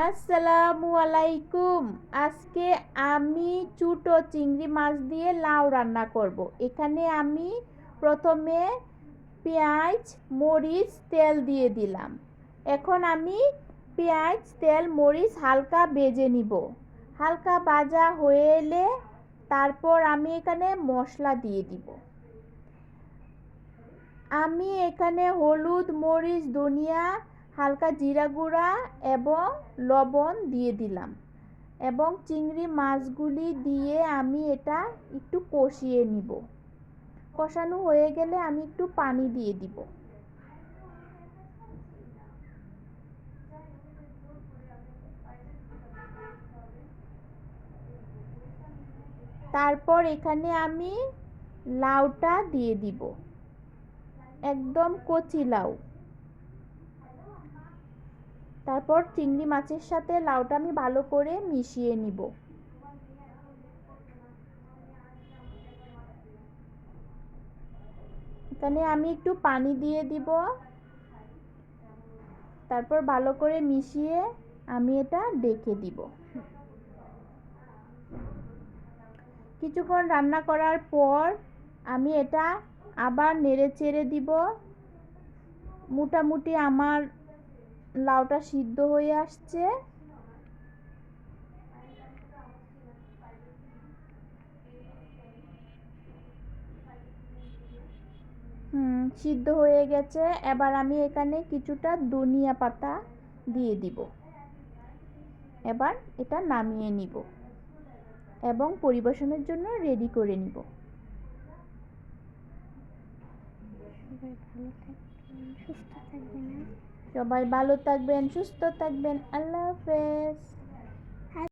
আসসালামু আলাইকুম। আজকে আমি ছোট চিংড়ি মাছ দিয়ে লাউ রান্না করব। এখানে আমি প্রথমে পেঁয়াজ, মরিচ, তেল দিয়ে দিলাম। এখন আমি পেঁয়াজ, তেল, মরিচ হালকা ভেজে নিব। হালকা ভাজা হয়ে এলে তারপর আমি এখানে মশলা দিয়ে দিব। আমি এখানে হলুদ, মরিচ, ধনিয়া, হালকা জিরা গুঁড়া এবং লবণ দিয়ে দিলাম এবং চিংড়ি মাছগুলি দিয়ে আমি এটা একটু কষিয়ে নিব। কষানো হয়ে গেলে আমি একটু পানি দিয়ে দিব। তারপর এখানে আমি লাউটা দিয়ে দিব, একদম কচি লাউ। তারপর চিংড়ি মাছের সাথে লাউটা আমি ভালো করে মিশিয়ে নিব। এখানে আমি একটু পানি দিয়ে দিব। তারপর ভালো করে মিশিয়ে আমি এটা ঢেকে দিব। কিছুক্ষণ রান্না করার পর আমি এটা আবার নেড়ে চেড়ে দিব। মোটামুটি আমার লাউটা সিদ্ধ হয়ে আসছে। সিদ্ধ হয়ে গেছে। এবার আমি এখানে কিছুটা ধনিয়া পাতা দিয়ে দিব। এবার এটা নামিয়ে নিব এবং পরিবেশনের জন্য রেডি করে নিব। সবাই ভালো থাকবেন, সুস্থ থাকবেন। আল্লাহ হাফেজ।